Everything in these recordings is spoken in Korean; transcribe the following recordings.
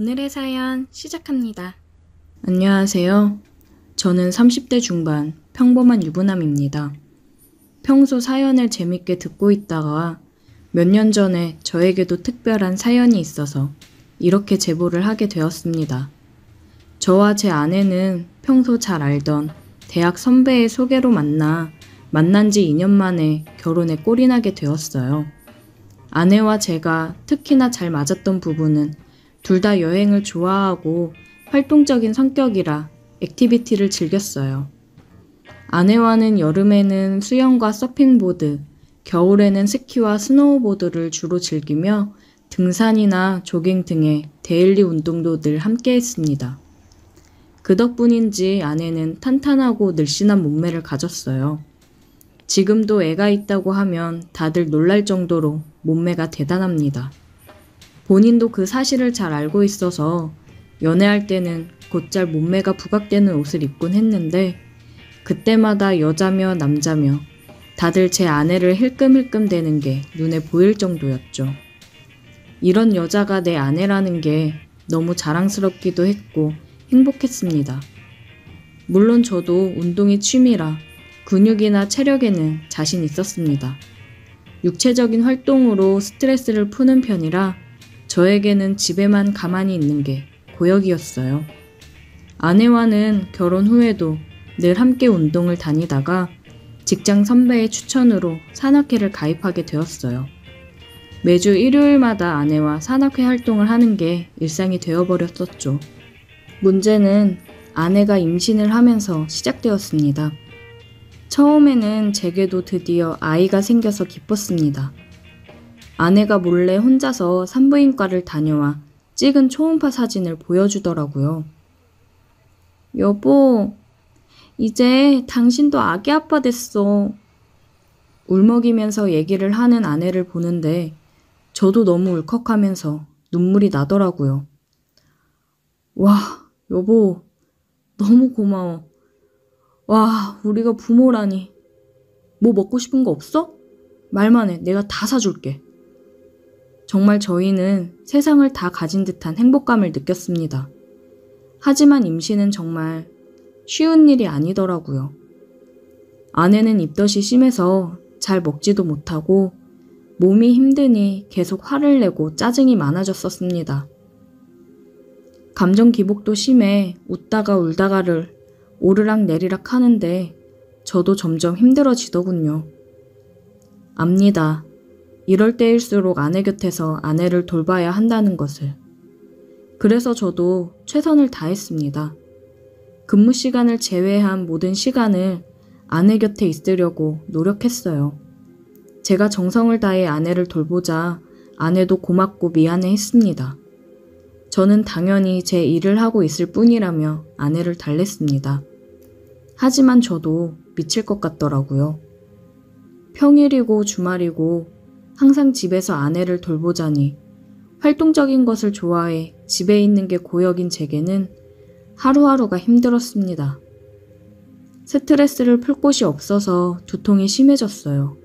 오늘의 사연 시작합니다. 안녕하세요. 저는 30대 중반 평범한 유부남입니다. 평소 사연을 재밌게 듣고 있다가 몇 년 전에 저에게도 특별한 사연이 있어서 이렇게 제보를 하게 되었습니다. 저와 제 아내는 평소 잘 알던 대학 선배의 소개로 만난 지 2년 만에 결혼에 꼴이 나게 되었어요. 아내와 제가 특히나 잘 맞았던 부분은 둘 다 여행을 좋아하고 활동적인 성격이라 액티비티를 즐겼어요. 아내와는 여름에는 수영과 서핑보드, 겨울에는 스키와 스노우보드를 주로 즐기며 등산이나 조깅 등의 데일리 운동도 늘 함께 했습니다. 그 덕분인지 아내는 탄탄하고 늘씬한 몸매를 가졌어요. 지금도 애가 있다고 하면 다들 놀랄 정도로 몸매가 대단합니다. 본인도 그 사실을 잘 알고 있어서 연애할 때는 곧잘 몸매가 부각되는 옷을 입곤 했는데 그때마다 여자며 남자며 다들 제 아내를 힐끔힐끔 대는 게 눈에 보일 정도였죠. 이런 여자가 내 아내라는 게 너무 자랑스럽기도 했고 행복했습니다. 물론 저도 운동이 취미라 근육이나 체력에는 자신 있었습니다. 육체적인 활동으로 스트레스를 푸는 편이라 저에게는 집에만 가만히 있는 게 고역이었어요. 아내와는 결혼 후에도 늘 함께 운동을 다니다가 직장 선배의 추천으로 산악회를 가입하게 되었어요. 매주 일요일마다 아내와 산악회 활동을 하는 게 일상이 되어버렸었죠. 문제는 아내가 임신을 하면서 시작되었습니다. 처음에는 제게도 드디어 아이가 생겨서 기뻤습니다. 아내가 몰래 혼자서 산부인과를 다녀와 찍은 초음파 사진을 보여주더라고요. 여보, 이제 당신도 아기 아빠 됐어. 울먹이면서 얘기를 하는 아내를 보는데 저도 너무 울컥하면서 눈물이 나더라고요. 와, 여보, 너무 고마워. 와, 우리가 부모라니. 뭐 먹고 싶은 거 없어? 말만 해. 내가 다 사줄게. 정말 저희는 세상을 다 가진 듯한 행복감을 느꼈습니다. 하지만 임신은 정말 쉬운 일이 아니더라고요. 아내는 입덧이 심해서 잘 먹지도 못하고 몸이 힘드니 계속 화를 내고 짜증이 많아졌었습니다. 감정 기복도 심해 웃다가 울다가를 오르락 내리락 하는데 저도 점점 힘들어지더군요. 압니다. 이럴 때일수록 아내 곁에서 아내를 돌봐야 한다는 것을. 그래서 저도 최선을 다했습니다. 근무 시간을 제외한 모든 시간을 아내 곁에 있으려고 노력했어요. 제가 정성을 다해 아내를 돌보자 아내도 고맙고 미안해 했습니다. 저는 당연히 제 일을 하고 있을 뿐이라며 아내를 달랬습니다. 하지만 저도 미칠 것 같더라고요. 평일이고 주말이고 항상 집에서 아내를 돌보자니 활동적인 것을 좋아해 집에 있는 게 고역인 제게는 하루하루가 힘들었습니다. 스트레스를 풀 곳이 없어서 두통이 심해졌어요.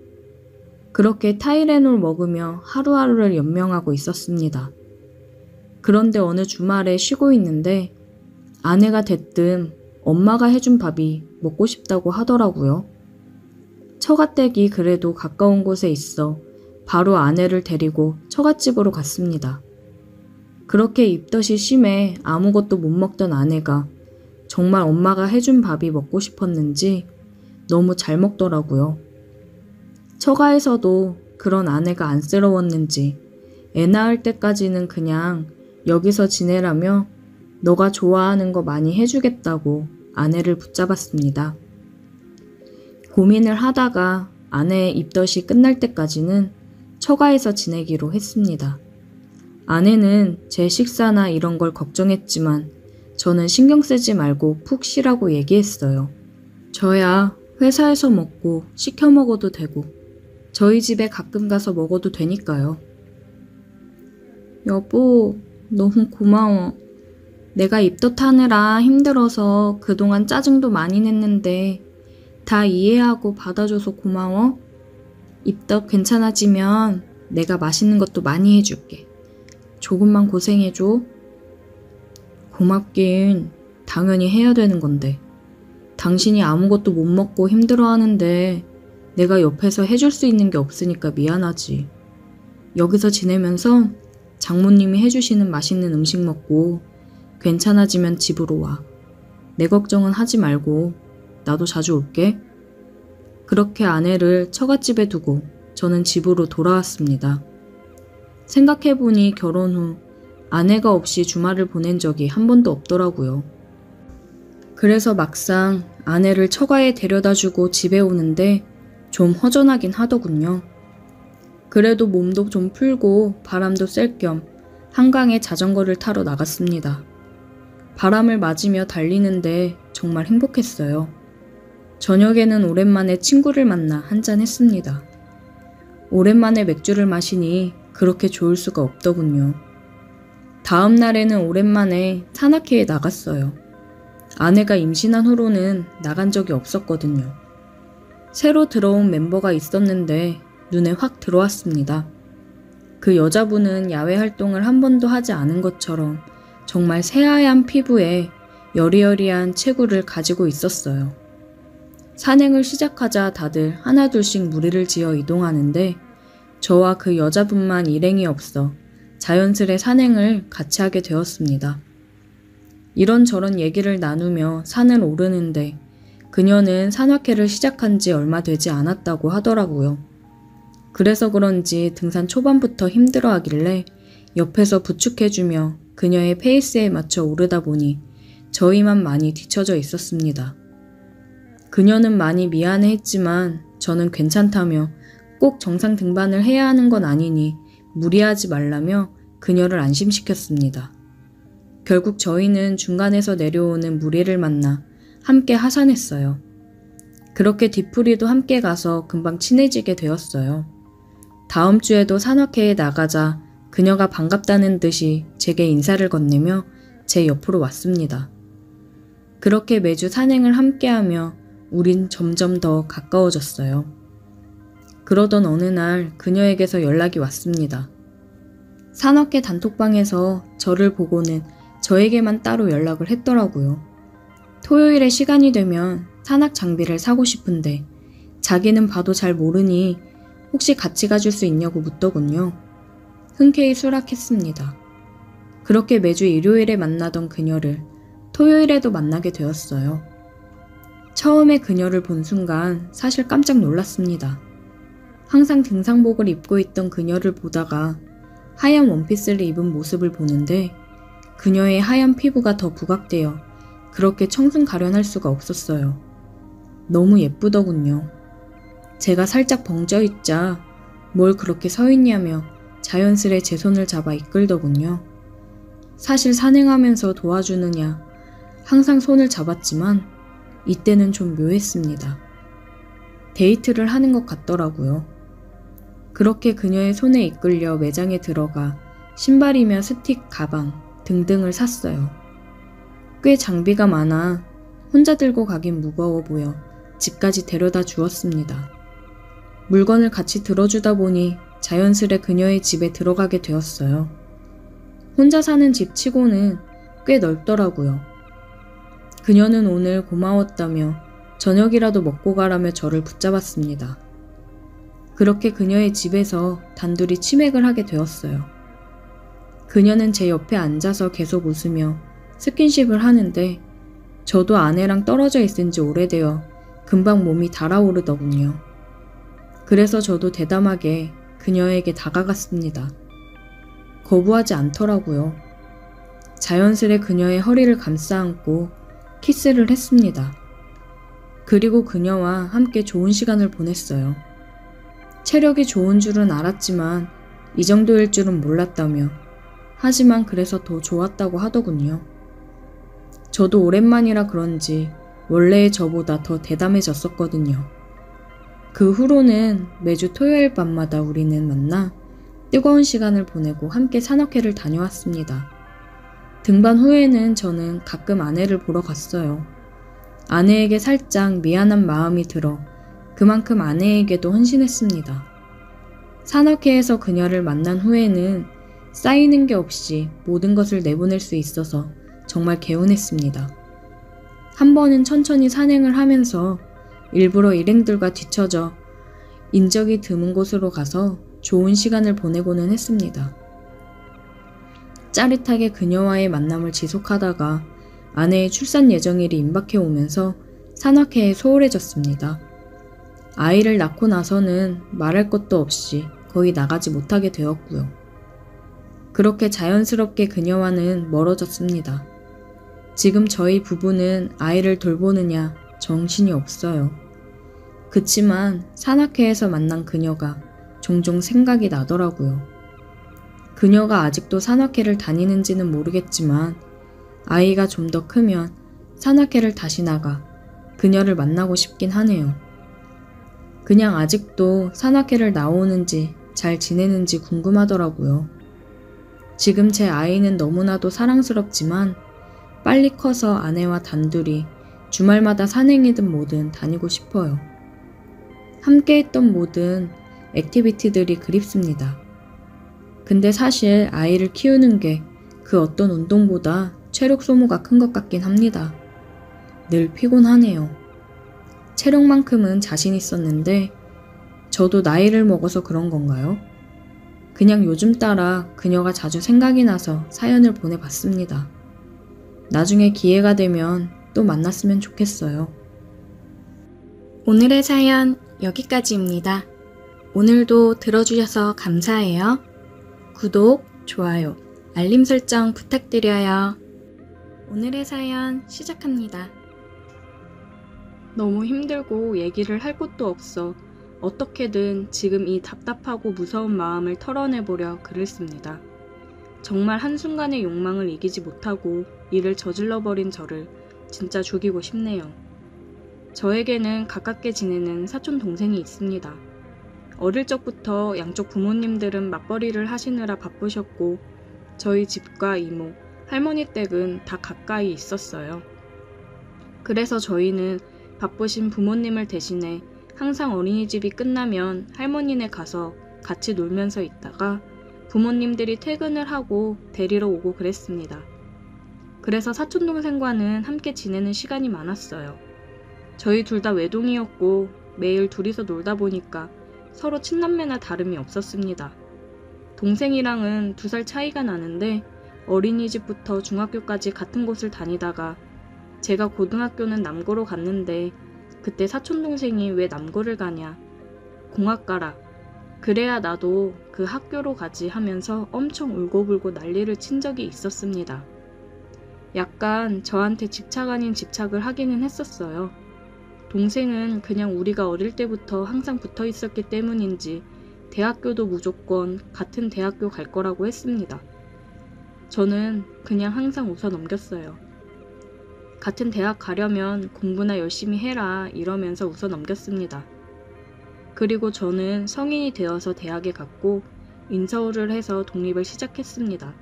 그렇게 타이레놀 먹으며 하루하루를 연명하고 있었습니다. 그런데 어느 주말에 쉬고 있는데 아내가 대뜸 엄마가 해준 밥이 먹고 싶다고 하더라고요. 처갓댁이 그래도 가까운 곳에 있어 바로 아내를 데리고 처갓집으로 갔습니다. 그렇게 입덧이 심해 아무것도 못 먹던 아내가 정말 엄마가 해준 밥이 먹고 싶었는지 너무 잘 먹더라고요. 처가에서도 그런 아내가 안쓰러웠는지 애 낳을 때까지는 그냥 여기서 지내라며 너가 좋아하는 거 많이 해주겠다고 아내를 붙잡았습니다. 고민을 하다가 아내의 입덧이 끝날 때까지는 처가에서 지내기로 했습니다. 아내는 제 식사나 이런 걸 걱정했지만 저는 신경 쓰지 말고 푹 쉬라고 얘기했어요. 저야 회사에서 먹고 시켜 먹어도 되고 저희 집에 가끔 가서 먹어도 되니까요. 여보, 너무 고마워. 내가 입덧하느라 힘들어서 그동안 짜증도 많이 냈는데 다 이해하고 받아줘서 고마워. 입덧 괜찮아지면 내가 맛있는 것도 많이 해줄게. 조금만 고생해줘. 고맙긴 당연히 해야 되는 건데. 당신이 아무것도 못 먹고 힘들어하는데 내가 옆에서 해줄 수 있는 게 없으니까 미안하지. 여기서 지내면서 장모님이 해주시는 맛있는 음식 먹고 괜찮아지면 집으로 와. 내 걱정은 하지 말고 나도 자주 올게. 그렇게 아내를 처갓집에 두고 저는 집으로 돌아왔습니다. 생각해보니 결혼 후 아내가 없이 주말을 보낸 적이 한 번도 없더라고요. 그래서 막상 아내를 처가에 데려다주고 집에 오는데 좀 허전하긴 하더군요. 그래도 몸도 좀 풀고 바람도 쐴 겸 한강에 자전거를 타러 나갔습니다. 바람을 맞으며 달리는데 정말 행복했어요. 저녁에는 오랜만에 친구를 만나 한잔 했습니다. 오랜만에 맥주를 마시니 그렇게 좋을 수가 없더군요. 다음 날에는 오랜만에 산악회에 나갔어요. 아내가 임신한 후로는 나간 적이 없었거든요. 새로 들어온 멤버가 있었는데 눈에 확 들어왔습니다. 그 여자분은 야외 활동을 한 번도 하지 않은 것처럼 정말 새하얀 피부에 여리여리한 체구를 가지고 있었어요. 산행을 시작하자 다들 하나둘씩 무리를 지어 이동하는데 저와 그 여자분만 일행이 없어 자연스레 산행을 같이 하게 되었습니다. 이런저런 얘기를 나누며 산을 오르는데 그녀는 산악회를 시작한 지 얼마 되지 않았다고 하더라고요. 그래서 그런지 등산 초반부터 힘들어하길래 옆에서 부축해주며 그녀의 페이스에 맞춰 오르다 보니 저희만 많이 뒤처져 있었습니다. 그녀는 많이 미안해했지만 저는 괜찮다며 꼭 정상 등반을 해야 하는 건 아니니 무리하지 말라며 그녀를 안심시켰습니다. 결국 저희는 중간에서 내려오는 무리를 만나 함께 하산했어요. 그렇게 뒤풀이도 함께 가서 금방 친해지게 되었어요. 다음 주에도 산악회에 나가자 그녀가 반갑다는 듯이 제게 인사를 건네며 제 옆으로 왔습니다. 그렇게 매주 산행을 함께하며 우린 점점 더 가까워졌어요. 그러던 어느 날 그녀에게서 연락이 왔습니다. 산악회 단톡방에서 저를 보고는 저에게만 따로 연락을 했더라고요. 토요일에 시간이 되면 산악 장비를 사고 싶은데 자기는 봐도 잘 모르니 혹시 같이 가줄 수 있냐고 묻더군요. 흔쾌히 수락했습니다. 그렇게 매주 일요일에 만나던 그녀를 토요일에도 만나게 되었어요. 처음에 그녀를 본 순간 사실 깜짝 놀랐습니다. 항상 등산복을 입고 있던 그녀를 보다가 하얀 원피스를 입은 모습을 보는데 그녀의 하얀 피부가 더 부각되어 그렇게 청순 가련할 수가 없었어요. 너무 예쁘더군요. 제가 살짝 벙쪄 있자 뭘 그렇게 서 있냐며 자연스레 제 손을 잡아 이끌더군요. 사실 산행하면서 도와주느냐 항상 손을 잡았지만 이때는 좀 묘했습니다. 데이트를 하는 것 같더라고요. 그렇게 그녀의 손에 이끌려 매장에 들어가 신발이며 스틱, 가방 등등을 샀어요. 꽤 장비가 많아 혼자 들고 가긴 무거워 보여 집까지 데려다 주었습니다. 물건을 같이 들어주다 보니 자연스레 그녀의 집에 들어가게 되었어요. 혼자 사는 집 치고는 꽤 넓더라고요. 그녀는 오늘 고마웠다며 저녁이라도 먹고 가라며 저를 붙잡았습니다. 그렇게 그녀의 집에서 단둘이 치맥을 하게 되었어요. 그녀는 제 옆에 앉아서 계속 웃으며 스킨십을 하는데 저도 아내랑 떨어져 있은 지 오래되어 금방 몸이 달아오르더군요. 그래서 저도 대담하게 그녀에게 다가갔습니다. 거부하지 않더라고요. 자연스레 그녀의 허리를 감싸 안고 키스를 했습니다. 그리고 그녀와 함께 좋은 시간을 보냈어요. 체력이 좋은 줄은 알았지만 이 정도일 줄은 몰랐다며 하지만 그래서 더 좋았다고 하더군요. 저도 오랜만이라 그런지 원래의 저보다 더 대담해졌었거든요. 그 후로는 매주 토요일 밤마다 우리는 만나 뜨거운 시간을 보내고 함께 산악회를 다녀왔습니다. 등반 후에는 저는 가끔 아내를 보러 갔어요. 아내에게 살짝 미안한 마음이 들어 그만큼 아내에게도 헌신했습니다. 산악회에서 그녀를 만난 후에는 쌓이는 게 없이 모든 것을 내보낼 수 있어서 정말 개운했습니다. 한 번은 천천히 산행을 하면서 일부러 일행들과 뒤처져 인적이 드문 곳으로 가서 좋은 시간을 보내고는 했습니다. 짜릿하게 그녀와의 만남을 지속하다가 아내의 출산 예정일이 임박해 오면서 산악회에 소홀해졌습니다. 아이를 낳고 나서는 말할 것도 없이 거의 나가지 못하게 되었고요. 그렇게 자연스럽게 그녀와는 멀어졌습니다. 지금 저희 부부는 아이를 돌보느냐 정신이 없어요. 그치만 산악회에서 만난 그녀가 종종 생각이 나더라고요. 그녀가 아직도 산악회를 다니는지는 모르겠지만 아이가 좀 더 크면 산악회를 다시 나가 그녀를 만나고 싶긴 하네요. 그냥 아직도 산악회를 나오는지 잘 지내는지 궁금하더라고요. 지금 제 아이는 너무나도 사랑스럽지만 빨리 커서 아내와 단둘이 주말마다 산행이든 뭐든 다니고 싶어요. 함께 했던 모든 액티비티들이 그립습니다. 근데 사실 아이를 키우는 게 그 어떤 운동보다 체력 소모가 큰 것 같긴 합니다. 늘 피곤하네요. 체력만큼은 자신 있었는데 저도 나이를 먹어서 그런 건가요? 그냥 요즘 따라 그녀가 자주 생각이 나서 사연을 보내봤습니다. 나중에 기회가 되면 또 만났으면 좋겠어요. 오늘의 사연 여기까지입니다. 오늘도 들어주셔서 감사해요. 구독, 좋아요, 알림 설정 부탁드려요. 오늘의 사연 시작합니다. 너무 힘들고 얘기를 할 곳도 없어 어떻게든 지금 이 답답하고 무서운 마음을 털어내보려 글을 씁니다. 정말 한순간의 욕망을 이기지 못하고 일을 저질러버린 저를 진짜 죽이고 싶네요. 저에게는 가깝게 지내는 사촌 동생이 있습니다. 어릴 적부터 양쪽 부모님들은 맞벌이를 하시느라 바쁘셨고 저희 집과 이모, 할머니 댁은 다 가까이 있었어요. 그래서 저희는 바쁘신 부모님을 대신해 항상 어린이집이 끝나면 할머니네 가서 같이 놀면서 있다가 부모님들이 퇴근을 하고 데리러 오고 그랬습니다. 그래서 사촌동생과는 함께 지내는 시간이 많았어요. 저희 둘 다 외동이었고 매일 둘이서 놀다 보니까 서로 친남매나 다름이 없었습니다. 동생이랑은 2살 차이가 나는데 어린이집부터 중학교까지 같은 곳을 다니다가 제가 고등학교는 남고로 갔는데 그때 사촌동생이 왜 남고를 가냐, 공학 가라, 그래야 나도 그 학교로 가지 하면서 엄청 울고불고 난리를 친 적이 있었습니다. 약간 저한테 집착 아닌 집착을 하기는 했었어요. 동생은 그냥 우리가 어릴 때부터 항상 붙어 있었기 때문인지 대학교도 무조건 같은 대학교 갈 거라고 했습니다. 저는 그냥 항상 웃어 넘겼어요. 같은 대학 가려면 공부나 열심히 해라 이러면서 웃어 넘겼습니다. 그리고 저는 성인이 되어서 대학에 갔고 인서울을 해서 독립을 시작했습니다.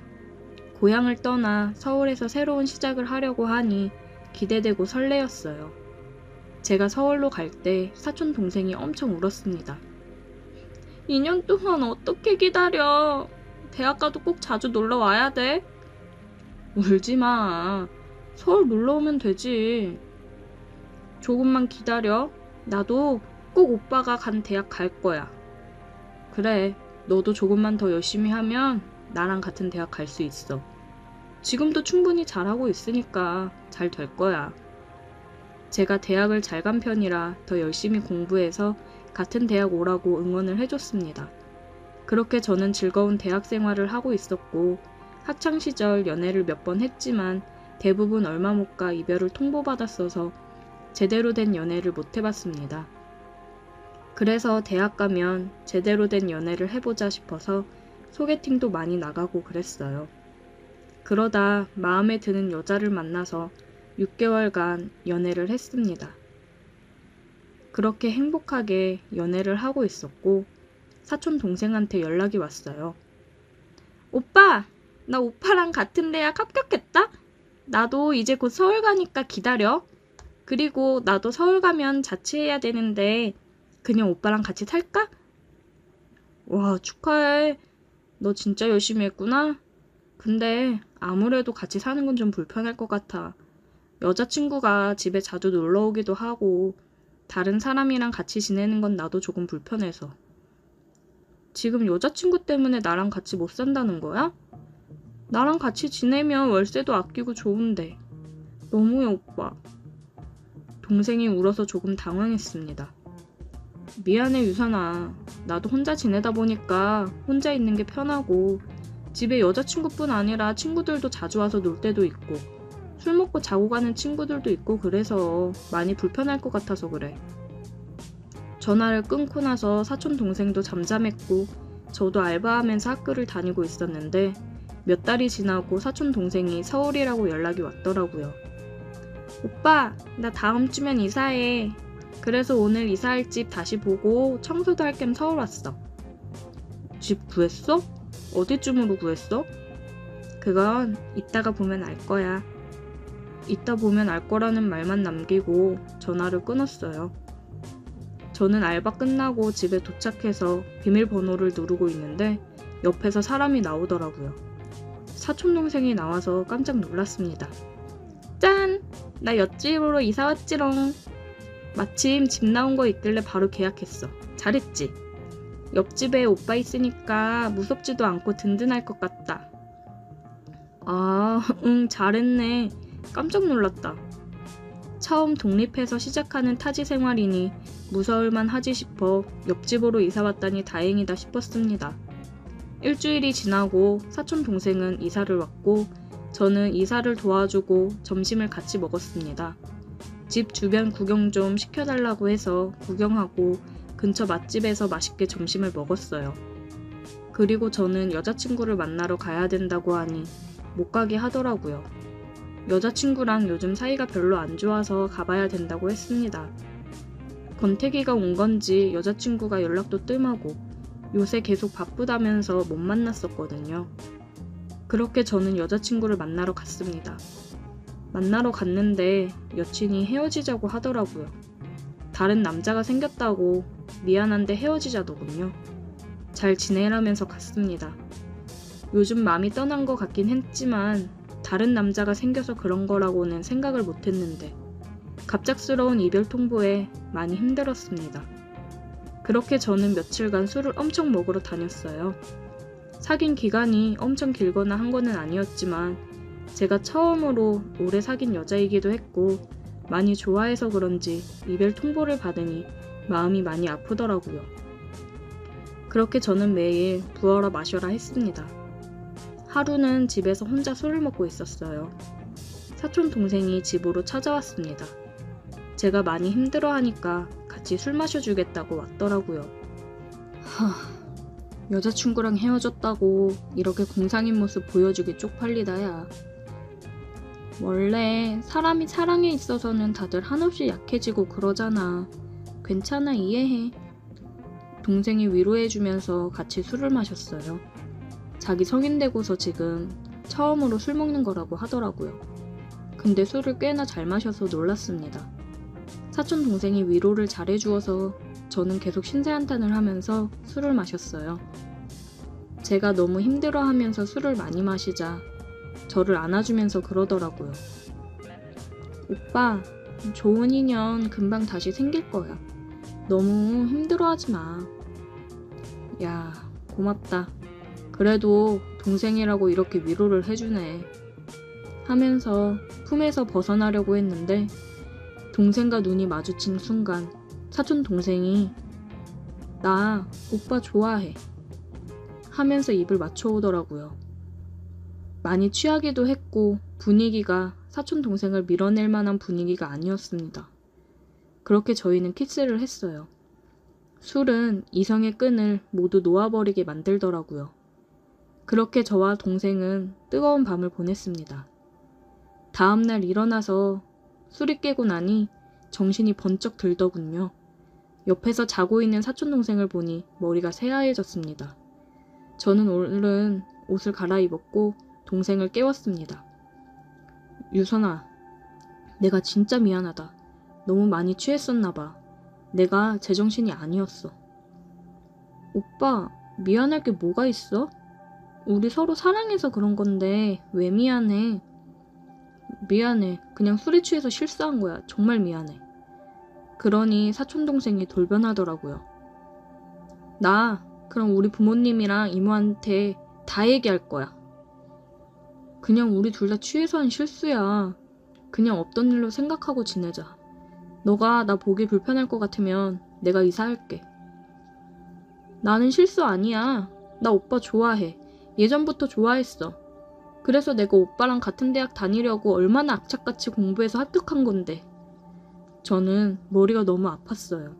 고향을 떠나 서울에서 새로운 시작을 하려고 하니 기대되고 설레었어요. 제가 서울로 갈 때 사촌 동생이 엄청 울었습니다. 2년 동안 어떻게 기다려? 대학 가도 꼭 자주 놀러 와야 돼? 울지 마. 서울 놀러 오면 되지. 조금만 기다려. 나도 꼭 오빠가 간 대학 갈 거야. 그래, 너도 조금만 더 열심히 하면 나랑 같은 대학 갈 수 있어. 지금도 충분히 잘하고 있으니까 잘 될 거야. 제가 대학을 잘 간 편이라 더 열심히 공부해서 같은 대학 오라고 응원을 해줬습니다. 그렇게 저는 즐거운 대학 생활을 하고 있었고 학창시절 연애를 몇 번 했지만 대부분 얼마 못 가 이별을 통보받았어서 제대로 된 연애를 못 해봤습니다. 그래서 대학 가면 제대로 된 연애를 해보자 싶어서 소개팅도 많이 나가고 그랬어요. 그러다 마음에 드는 여자를 만나서 6개월간 연애를 했습니다. 그렇게 행복하게 연애를 하고 있었고 사촌 동생한테 연락이 왔어요. 오빠! 나 오빠랑 같은 대학 합격했다? 나도 이제 곧 서울 가니까 기다려. 그리고 나도 서울 가면 자취해야 되는데 그냥 오빠랑 같이 살까? 와, 축하해. 너 진짜 열심히 했구나. 근데 아무래도 같이 사는 건 좀 불편할 것 같아. 여자친구가 집에 자주 놀러 오기도 하고 다른 사람이랑 같이 지내는 건 나도 조금 불편해서. 지금 여자친구 때문에 나랑 같이 못 산다는 거야? 나랑 같이 지내면 월세도 아끼고 좋은데. 너무해, 오빠. 동생이 울어서 조금 당황했습니다. 미안해, 유선아. 나도 혼자 지내다 보니까 혼자 있는 게 편하고 집에 여자친구뿐 아니라 친구들도 자주 와서 놀 때도 있고 술 먹고 자고 가는 친구들도 있고 그래서 많이 불편할 것 같아서 그래. 전화를 끊고 나서 사촌 동생도 잠잠했고 저도 알바하면서 학교를 다니고 있었는데 몇 달이 지나고 사촌 동생이 서울이라고 연락이 왔더라고요. 오빠, 나 다음 주면 이사해. 그래서 오늘 이사할 집 다시 보고 청소도 할 겸 서울 왔어. 집 구했어? 어디쯤으로 구했어? 그건 이따가 보면 알 거야. 이따 보면 알 거라는 말만 남기고 전화를 끊었어요. 저는 알바 끝나고 집에 도착해서 비밀번호를 누르고 있는데 옆에서 사람이 나오더라고요. 사촌동생이 나와서 깜짝 놀랐습니다. 짠! 나 옆집으로 이사 왔지롱. 마침 집 나온 거 있길래 바로 계약했어. 잘했지? 옆집에 오빠 있으니까 무섭지도 않고 든든할 것 같다. 아, 응, 잘했네. 깜짝 놀랐다. 처음 독립해서 시작하는 타지 생활이니 무서울만 하지 싶어 옆집으로 이사 왔다니 다행이다 싶었습니다. 일주일이 지나고 사촌 동생은 이사를 왔고 저는 이사를 도와주고 점심을 같이 먹었습니다. 집 주변 구경 좀 시켜달라고 해서 구경하고 근처 맛집에서 맛있게 점심을 먹었어요. 그리고 저는 여자친구를 만나러 가야 된다고 하니 못 가게 하더라고요. 여자친구랑 요즘 사이가 별로 안 좋아서 가봐야 된다고 했습니다. 권태기가 온 건지 여자친구가 연락도 뜸하고 요새 계속 바쁘다면서 못 만났었거든요. 그렇게 저는 여자친구를 만나러 갔습니다. 만나러 갔는데 여친이 헤어지자고 하더라고요. 다른 남자가 생겼다고 미안한데 헤어지자더군요. 잘 지내라면서 갔습니다. 요즘 마음이 떠난 것 같긴 했지만 다른 남자가 생겨서 그런 거라고는 생각을 못했는데 갑작스러운 이별 통보에 많이 힘들었습니다. 그렇게 저는 며칠간 술을 엄청 먹으러 다녔어요. 사귄 기간이 엄청 길거나 한 거는 아니었지만 제가 처음으로 오래 사귄 여자이기도 했고 많이 좋아해서 그런지 이별 통보를 받으니 마음이 많이 아프더라고요. 그렇게 저는 매일 부어라 마셔라 했습니다. 하루는 집에서 혼자 술을 먹고 있었어요. 사촌 동생이 집으로 찾아왔습니다. 제가 많이 힘들어하니까 같이 술 마셔주겠다고 왔더라고요. 여자친구랑 헤어졌다고 이렇게 공상인 모습 보여주기 쪽팔리다야. 원래 사람이 사랑에 있어서는 다들 한없이 약해지고 그러잖아. 괜찮아, 이해해. 동생이 위로해주면서 같이 술을 마셨어요. 자기 성인 되고서 지금 처음으로 술 먹는 거라고 하더라고요. 근데 술을 꽤나 잘 마셔서 놀랐습니다. 사촌 동생이 위로를 잘해주어서 저는 계속 신세한탄을 하면서 술을 마셨어요. 제가 너무 힘들어하면서 술을 많이 마시자 저를 안아주면서 그러더라고요. 오빠, 좋은 인연 금방 다시 생길 거야. 너무 힘들어하지 마. 야, 고맙다. 그래도 동생이라고 이렇게 위로를 해주네. 하면서 품에서 벗어나려고 했는데 동생과 눈이 마주친 순간 사촌 동생이 나 오빠 좋아해 하면서 입을 맞춰오더라고요. 많이 취하기도 했고 분위기가 사촌 동생을 밀어낼 만한 분위기가 아니었습니다. 그렇게 저희는 키스를 했어요. 술은 이성의 끈을 모두 놓아버리게 만들더라고요. 그렇게 저와 동생은 뜨거운 밤을 보냈습니다. 다음날 일어나서 술이 깨고 나니 정신이 번쩍 들더군요. 옆에서 자고 있는 사촌 동생을 보니 머리가 새하얘졌습니다. 저는 얼른 옷을 갈아입었고 동생을 깨웠습니다. 유선아, 내가 진짜 미안하다. 너무 많이 취했었나봐. 내가 제정신이 아니었어. 오빠, 미안할 게 뭐가 있어? 우리 서로 사랑해서 그런 건데 왜 미안해? 미안해. 그냥 술에 취해서 실수한 거야. 정말 미안해. 그러니 사촌동생이 돌변하더라고요. 그럼 우리 부모님이랑 이모한테 다 얘기할 거야. 그냥 우리 둘 다 취해서 한 실수야. 그냥 없던 일로 생각하고 지내자. 너가 나 보기 불편할 것 같으면 내가 이사할게. 나는 실수 아니야. 나 오빠 좋아해. 예전부터 좋아했어. 그래서 내가 오빠랑 같은 대학 다니려고 얼마나 악착같이 공부해서 합격한 건데. 저는 머리가 너무 아팠어요.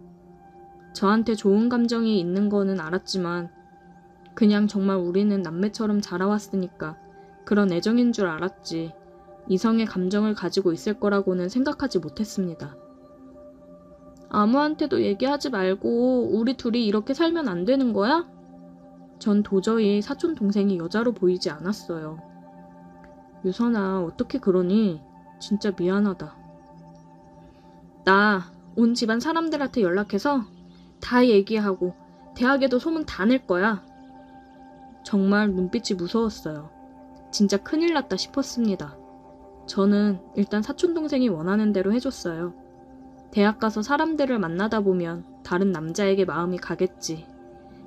저한테 좋은 감정이 있는 거는 알았지만 그냥 정말 우리는 남매처럼 자라왔으니까 그런 애정인 줄 알았지 이성의 감정을 가지고 있을 거라고는 생각하지 못했습니다. 아무한테도 얘기하지 말고 우리 둘이 이렇게 살면 안 되는 거야? 전 도저히 사촌 동생이 여자로 보이지 않았어요. 유선아, 어떻게 그러니? 진짜 미안하다. 나 온 집안 사람들한테 연락해서 다 얘기하고 대학에도 소문 다 낼 거야. 정말 눈빛이 무서웠어요. 진짜 큰일 났다 싶었습니다. 저는 일단 사촌동생이 원하는 대로 해줬어요. 대학 가서 사람들을 만나다 보면 다른 남자에게 마음이 가겠지.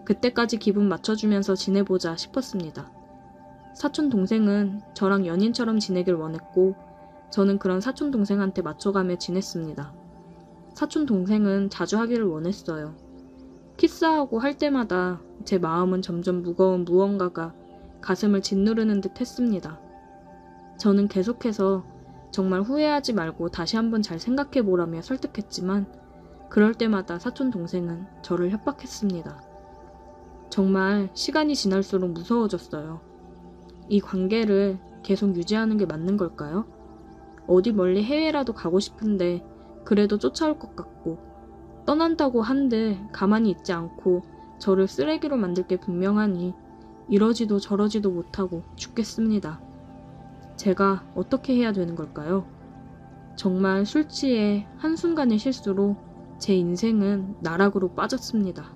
그때까지 기분 맞춰주면서 지내보자 싶었습니다. 사촌동생은 저랑 연인처럼 지내길 원했고 저는 그런 사촌동생한테 맞춰가며 지냈습니다. 사촌동생은 자주 하기를 원했어요. 키스하고 할 때마다 제 마음은 점점 무거운 무언가가 가슴을 짓누르는 듯 했습니다. 저는 계속해서 정말 후회하지 말고 다시 한번 잘 생각해보라며 설득했지만 그럴 때마다 사촌동생은 저를 협박했습니다. 정말 시간이 지날수록 무서워졌어요. 이 관계를 계속 유지하는 게 맞는 걸까요? 어디 멀리 해외라도 가고 싶은데 그래도 쫓아올 것 같고 떠난다고 한들 가만히 있지 않고 저를 쓰레기로 만들 게 분명하니 이러지도 저러지도 못하고 죽겠습니다. 제가 어떻게 해야 되는 걸까요? 정말 술 취해 한순간의 실수로 제 인생은 나락으로 빠졌습니다.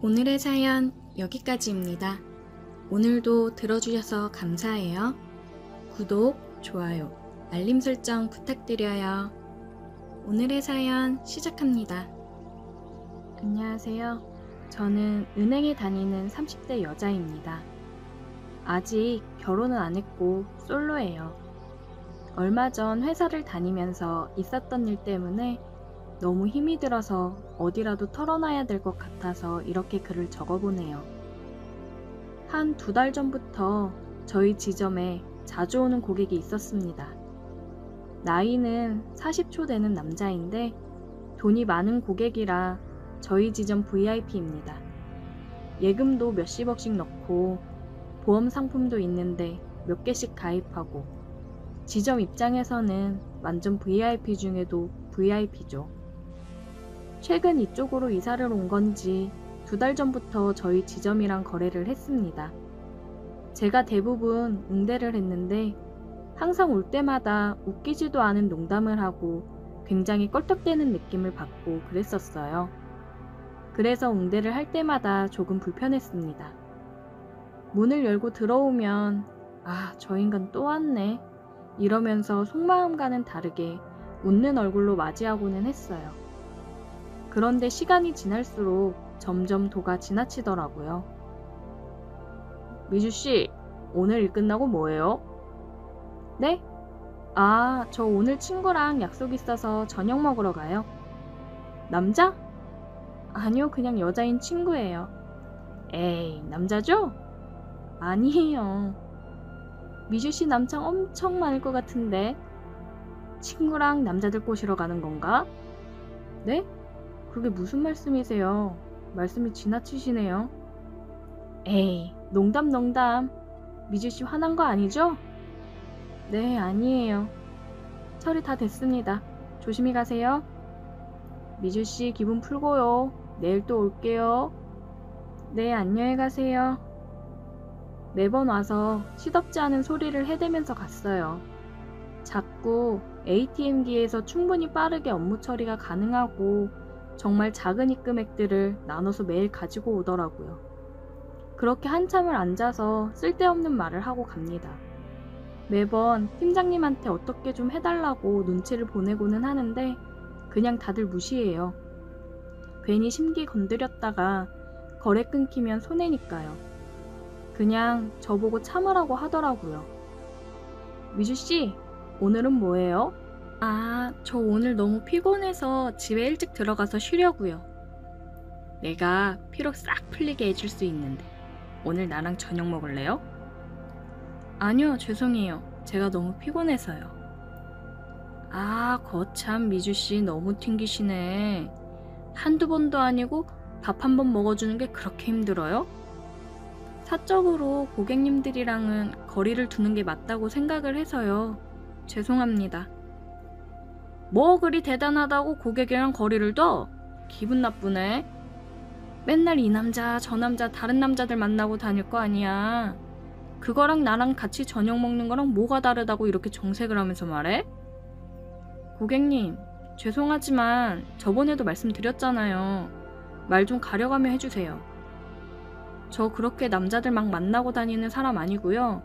오늘의 사연 여기까지입니다. 오늘도 들어주셔서 감사해요. 구독, 좋아요, 알림 설정 부탁드려요. 오늘의 사연 시작합니다. 안녕하세요. 저는 은행에 다니는 30대 여자입니다. 아직 결혼은 안 했고 솔로예요. 얼마 전 회사를 다니면서 있었던 일 때문에 너무 힘이 들어서 어디라도 털어놔야 될 것 같아서 이렇게 글을 적어보네요. 한 2달 전부터 저희 지점에 자주 오는 고객이 있었습니다. 나이는 40초 되는 남자인데 돈이 많은 고객이라 저희 지점 VIP입니다. 예금도 몇십억씩 넣고 보험 상품도 있는데 몇 개씩 가입하고 지점 입장에서는 완전 VIP 중에도 VIP죠. 최근 이쪽으로 이사를 온 건지 2달 전부터 저희 지점이랑 거래를 했습니다. 제가 대부분 응대를 했는데 항상 올 때마다 웃기지도 않은 농담을 하고 굉장히 껄떡대는 느낌을 받고 그랬었어요. 그래서 응대를 할 때마다 조금 불편했습니다. 문을 열고 들어오면 저 인간 또 왔네 이러면서 속마음과는 다르게 웃는 얼굴로 맞이하고는 했어요. 그런데 시간이 지날수록 점점 도가 지나치더라고요. 미주씨, 오늘 일 끝나고 뭐해요? 네? 저 오늘 친구랑 약속 있어서 저녁 먹으러 가요. 남자? 아니요, 그냥 여자인 친구예요. 에이, 남자죠? 아니에요. 미주씨 남창 엄청 많을 것 같은데. 친구랑 남자들 꼬시러 가는 건가? 네? 그게 무슨 말씀이세요? 말씀이 지나치시네요. 에이, 농담. 미주씨 화난 거 아니죠? 네, 아니에요. 처리 다 됐습니다. 조심히 가세요. 미주씨 기분 풀고요. 내일 또 올게요. 네, 안녕히 가세요. 매번 와서 시덥지 않은 소리를 해대면서 갔어요. 자꾸 ATM기에서 충분히 빠르게 업무 처리가 가능하고 정말 작은 입금액들을 나눠서 매일 가지고 오더라고요. 그렇게 한참을 앉아서 쓸데없는 말을 하고 갑니다. 매번 팀장님한테 어떻게 좀 해달라고 눈치를 보내고는 하는데 그냥 다들 무시해요. 괜히 심기 건드렸다가 거래 끊기면 손해니까요. 그냥 저보고 참으라고 하더라고요. 미주씨, 오늘은 뭐해요? 아, 저 오늘 너무 피곤해서 집에 일찍 들어가서 쉬려고요. 내가 피로 싹 풀리게 해줄 수 있는데 오늘 나랑 저녁 먹을래요? 아니요, 죄송해요. 제가 너무 피곤해서요. 아, 거참 미주씨 너무 튕기시네. 한두 번도 아니고 밥 한 번 먹어주는 게 그렇게 힘들어요? 사적으로 고객님들이랑은 거리를 두는 게 맞다고 생각을 해서요. 죄송합니다. 뭐 그리 대단하다고 고객이랑 거리를 둬? 기분 나쁘네. 맨날 이 남자 저 남자 다른 남자들 만나고 다닐 거 아니야. 그거랑 나랑 같이 저녁 먹는 거랑 뭐가 다르다고 이렇게 정색을 하면서 말해? 고객님, 죄송하지만 저번에도 말씀드렸잖아요. 말 좀 가려가며 해주세요. 저 그렇게 남자들 막 만나고 다니는 사람 아니고요.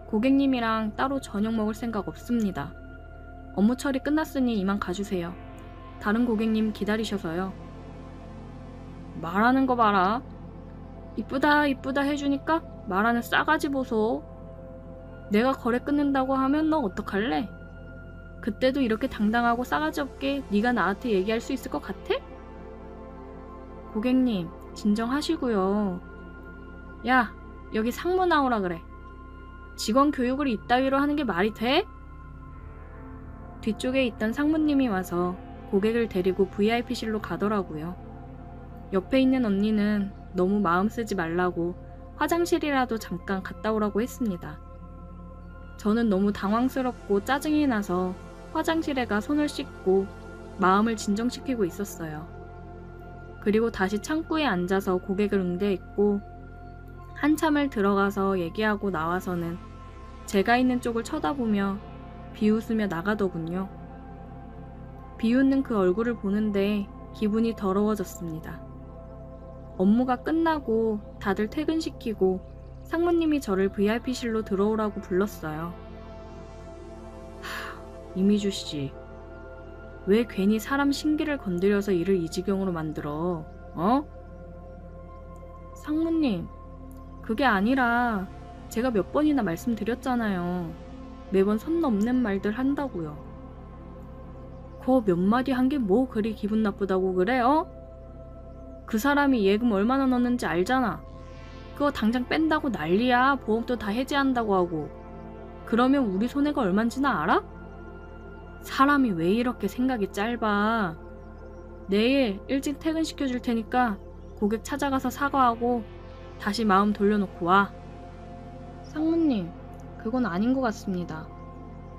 고객님이랑 따로 저녁 먹을 생각 없습니다. 업무 처리 끝났으니 이만 가주세요. 다른 고객님 기다리셔서요. 말하는 거 봐라. 이쁘다 이쁘다 해주니까 말하는 싸가지 보소. 내가 거래 끊는다고 하면 너 어떡할래? 그때도 이렇게 당당하고 싸가지 없게 네가 나한테 얘기할 수 있을 것 같아? 고객님, 진정하시고요. 야, 여기 상무 나오라 그래. 직원 교육을 이따위로 하는 게 말이 돼? 뒤쪽에 있던 상무님이 와서 고객을 데리고 VIP실로 가더라고요. 옆에 있는 언니는 너무 마음 쓰지 말라고 화장실이라도 잠깐 갔다 오라고 했습니다. 저는 너무 당황스럽고 짜증이 나서 화장실에 가 손을 씻고 마음을 진정시키고 있었어요. 그리고 다시 창구에 앉아서 고객을 응대했고 한참을 들어가서 얘기하고 나와서는 제가 있는 쪽을 쳐다보며 비웃으며 나가더군요. 비웃는 그 얼굴을 보는데 기분이 더러워졌습니다. 업무가 끝나고 다들 퇴근시키고 상무님이 저를 VIP실로 들어오라고 불렀어요. 이미주 씨, 왜 괜히 사람 심기를 건드려서 일을 이 지경으로 만들어? 어? 상무님, 그게 아니라 제가 몇 번이나 말씀드렸잖아요. 매번 선 넘는 말들 한다고요. 그 몇 마디 한 게 뭐 그리 기분 나쁘다고 그래, 어? 그 사람이 예금 얼마나 넣었는지 알잖아. 그거 당장 뺀다고 난리야. 보험도 다 해지한다고 하고. 그러면 우리 손해가 얼만지나 알아? 사람이 왜 이렇게 생각이 짧아. 내일 일찍 퇴근시켜줄 테니까 고객 찾아가서 사과하고 다시 마음 돌려놓고 와. 상무님, 그건 아닌 것 같습니다.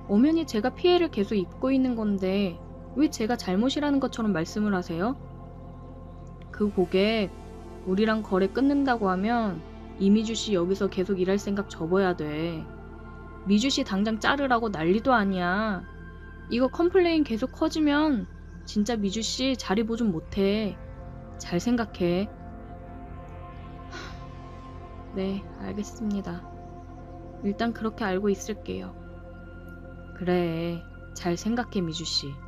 엄연히 제가 피해를 계속 입고 있는 건데 왜 제가 잘못이라는 것처럼 말씀을 하세요? 그 고객, 우리랑 거래 끊는다고 하면 이미주 씨 여기서 계속 일할 생각 접어야 돼. 미주 씨 당장 자르라고 난리도 아니야. 이거 컴플레인 계속 커지면 진짜 미주 씨 자리 보존 못해. 잘 생각해. 네, 알겠습니다. 일단 그렇게 알고 있을게요. 그래, 잘 생각해 미주 씨.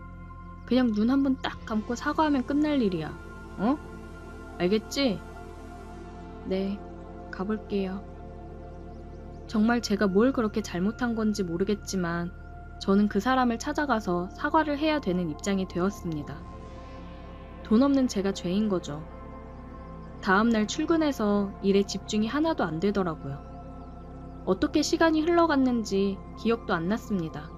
그냥 눈 한번 딱 감고 사과하면 끝날 일이야. 어? 알겠지? 네, 가볼게요. 정말 제가 뭘 그렇게 잘못한 건지 모르겠지만 저는 그 사람을 찾아가서 사과를 해야 되는 입장이 되었습니다. 돈 없는 제가 죄인 거죠. 다음날 출근해서 일에 집중이 하나도 안 되더라고요. 어떻게 시간이 흘러갔는지 기억도 안 났습니다.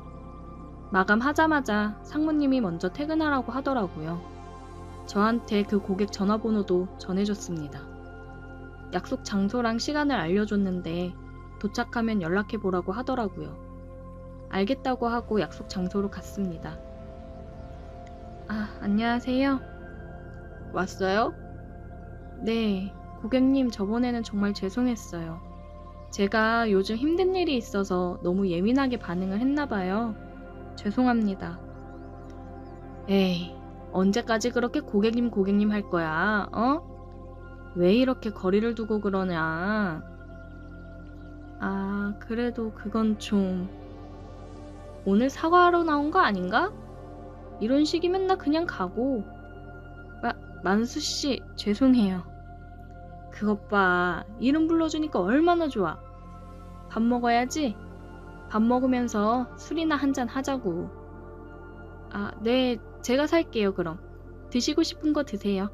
마감하자마자 상무님이 먼저 퇴근하라고 하더라고요. 저한테 그 고객 전화번호도 전해줬습니다. 약속 장소랑 시간을 알려줬는데 도착하면 연락해보라고 하더라고요. 알겠다고 하고 약속 장소로 갔습니다. 아, 안녕하세요. 왔어요? 네, 고객님 저번에는 정말 죄송했어요. 제가 요즘 힘든 일이 있어서 너무 예민하게 반응을 했나봐요. 죄송합니다. 에이, 언제까지 그렇게 고객님 할 거야, 어? 왜 이렇게 거리를 두고 그러냐? 아, 그래도 그건 좀... 오늘 사과하러 나온 거 아닌가? 이런 식이면 나 그냥 가고. 만수씨, 죄송해요. 그것 봐, 이름 불러주니까 얼마나 좋아. 밥 먹어야지. 밥 먹으면서 술이나 한잔 하자고. 아, 네, 제가 살게요, 그럼. 드시고 싶은 거 드세요.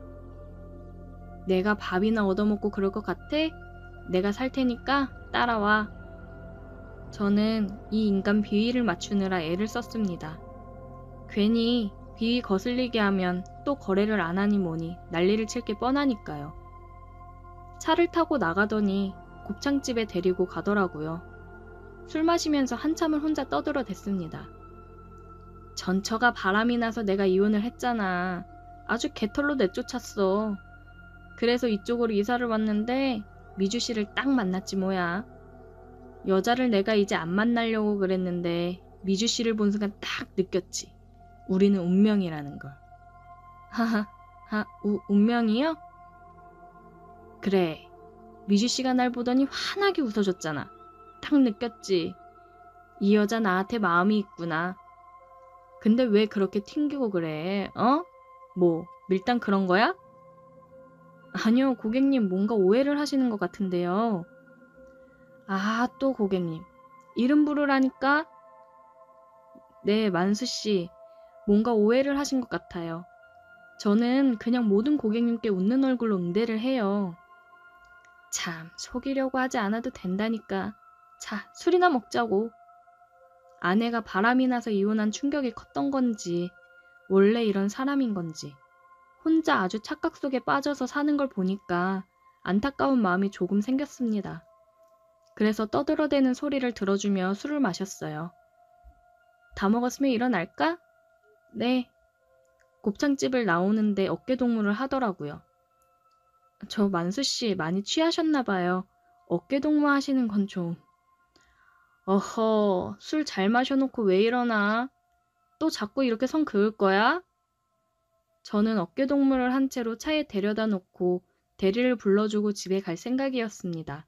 내가 밥이나 얻어먹고 그럴 것 같아? 내가 살 테니까 따라와. 저는 이 인간 비위를 맞추느라 애를 썼습니다. 괜히 비위 거슬리게 하면 또 거래를 안 하니 뭐니 난리를 칠 게 뻔하니까요. 차를 타고 나가더니 곱창집에 데리고 가더라고요. 술 마시면서 한참을 혼자 떠들어댔습니다. 전처가 바람이 나서 내가 이혼을 했잖아. 아주 개털로 내쫓았어. 그래서 이쪽으로 이사를 왔는데 미주 씨를 딱 만났지 뭐야. 여자를 내가 이제 안 만나려고 그랬는데 미주 씨를 본 순간 딱 느꼈지. 우리는 운명이라는 걸. 운명이요? 그래. 미주 씨가 날 보더니 환하게 웃어줬잖아. 딱 느꼈지. 이 여자 나한테 마음이 있구나. 근데 왜 그렇게 튕기고 그래? 뭐, 밀당 그런 거야? 아니요, 고객님 뭔가 오해를 하시는 것 같은데요. 아, 또 고객님. 이름 부르라니까? 네, 만수씨. 뭔가 오해를 하신 것 같아요. 저는 그냥 모든 고객님께 웃는 얼굴로 응대를 해요. 참, 속이려고 하지 않아도 된다니까. 자, 술이나 먹자고. 아내가 바람이 나서 이혼한 충격이 컸던 건지, 원래 이런 사람인 건지, 혼자 아주 착각 속에 빠져서 사는 걸 보니까 안타까운 마음이 조금 생겼습니다. 그래서 떠들어대는 소리를 들어주며 술을 마셨어요. 다 먹었으면 일어날까? 네. 곱창집을 나오는데 어깨동무를 하더라고요. 저 만수씨 많이 취하셨나 봐요. 어깨동무 하시는 건 좀... 어허, 술 잘 마셔놓고 왜 이러나? 또 자꾸 이렇게 성 그을 거야? 저는 어깨동무를 한 채로 차에 데려다 놓고 대리를 불러주고 집에 갈 생각이었습니다.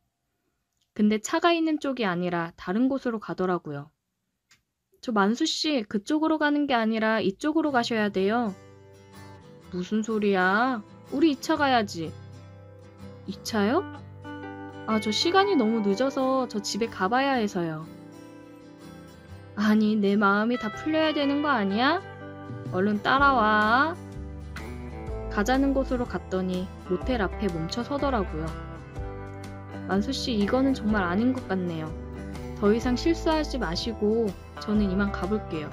근데 차가 있는 쪽이 아니라 다른 곳으로 가더라고요. 저 만수씨, 그쪽으로 가는 게 아니라 이쪽으로 가셔야 돼요. 무슨 소리야? 우리 2차 가야지. 2차요? 아, 저 시간이 너무 늦어서 저 집에 가봐야 해서요. 아니, 내 마음이 다 풀려야 되는 거 아니야? 얼른 따라와. 가자는 곳으로 갔더니 모텔 앞에 멈춰 서더라고요. 만수씨, 이거는 정말 아닌 것 같네요. 더 이상 실수하지 마시고 저는 이만 가볼게요.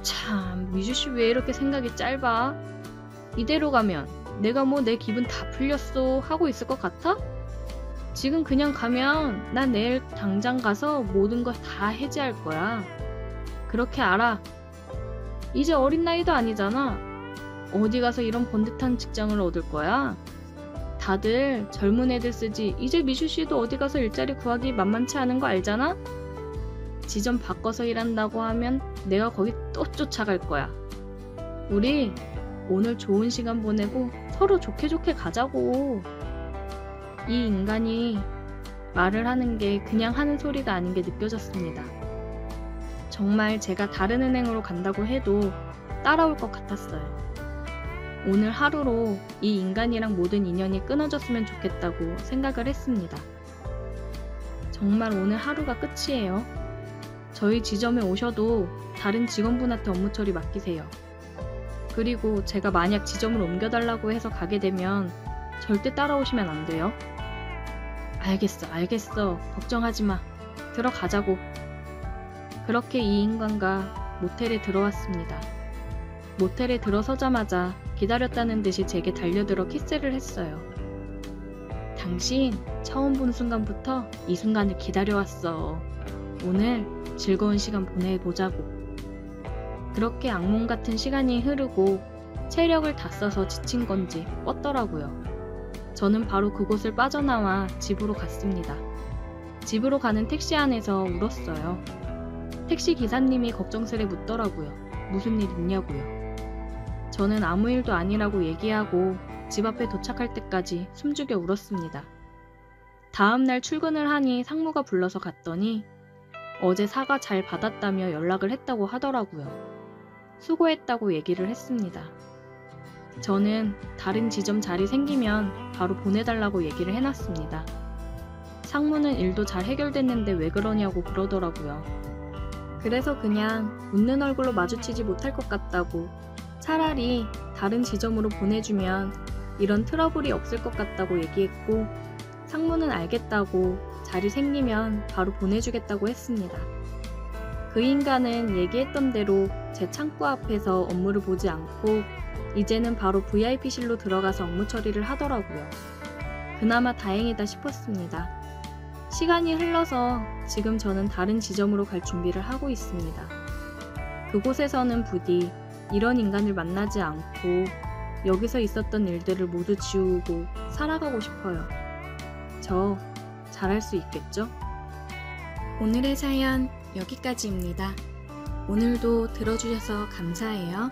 참, 미주씨 왜 이렇게 생각이 짧아? 이대로 가면 내가 뭐 내 기분 다 풀렸어 하고 있을 것 같아? 지금 그냥 가면 난 내일 당장 가서 모든 걸 다 해지할 거야. 그렇게 알아. 이제 어린 나이도 아니잖아. 어디 가서 이런 번듯한 직장을 얻을 거야? 다들 젊은 애들 쓰지 이제 미주씨도 어디 가서 일자리 구하기 만만치 않은 거 알잖아? 지점 바꿔서 일한다고 하면 내가 거기 또 쫓아갈 거야. 우리 오늘 좋은 시간 보내고 서로 좋게 가자고. 이 인간이 말을 하는 게 그냥 하는 소리가 아닌 게 느껴졌습니다. 정말 제가 다른 은행으로 간다고 해도 따라올 것 같았어요. 오늘 하루로 이 인간이랑 모든 인연이 끊어졌으면 좋겠다고 생각을 했습니다. 정말 오늘 하루가 끝이에요. 저희 지점에 오셔도 다른 직원분한테 업무 처리 맡기세요. 그리고 제가 만약 지점을 옮겨달라고 해서 가게 되면 절대 따라오시면 안 돼요. 알겠어. 걱정하지 마. 들어가자고. 그렇게 이 인간과 모텔에 들어왔습니다. 모텔에 들어서자마자 기다렸다는 듯이 제게 달려들어 키스를 했어요. 당신 처음 본 순간부터 이 순간을 기다려왔어. 오늘 즐거운 시간 보내보자고. 그렇게 악몽 같은 시간이 흐르고 체력을 다 써서 지친 건지 뻗더라고요. 저는 바로 그곳을 빠져나와 집으로 갔습니다. 집으로 가는 택시 안에서 울었어요. 택시 기사님이 걱정스레 묻더라고요. 무슨 일 있냐고요. 저는 아무 일도 아니라고 얘기하고 집 앞에 도착할 때까지 숨죽여 울었습니다. 다음 날 출근을 하니 상무가 불러서 갔더니 어제 사과 잘 받았다며 연락을 했다고 하더라고요. 수고했다고 얘기를 했습니다. 저는 다른 지점 자리 생기면 바로 보내달라고 얘기를 해놨습니다. 상무는 일도 잘 해결됐는데 왜 그러냐고 그러더라고요. 그래서 그냥 웃는 얼굴로 마주치지 못할 것 같다고, 차라리 다른 지점으로 보내주면 이런 트러블이 없을 것 같다고 얘기했고, 상무는 알겠다고 자리 생기면 바로 보내주겠다고 했습니다. 그 인간은 얘기했던 대로 제 창구 앞에서 업무를 보지 않고 이제는 바로 VIP실로 들어가서 업무 처리를 하더라고요. 그나마 다행이다 싶었습니다. 시간이 흘러서 지금 저는 다른 지점으로 갈 준비를 하고 있습니다. 그곳에서는 부디 이런 인간을 만나지 않고 여기서 있었던 일들을 모두 지우고 살아가고 싶어요. 저 잘할 수 있겠죠? 오늘의 사연 여기까지입니다. 오늘도 들어주셔서 감사해요.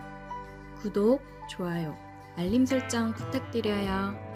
구독, 좋아요, 알림 설정 부탁드려요.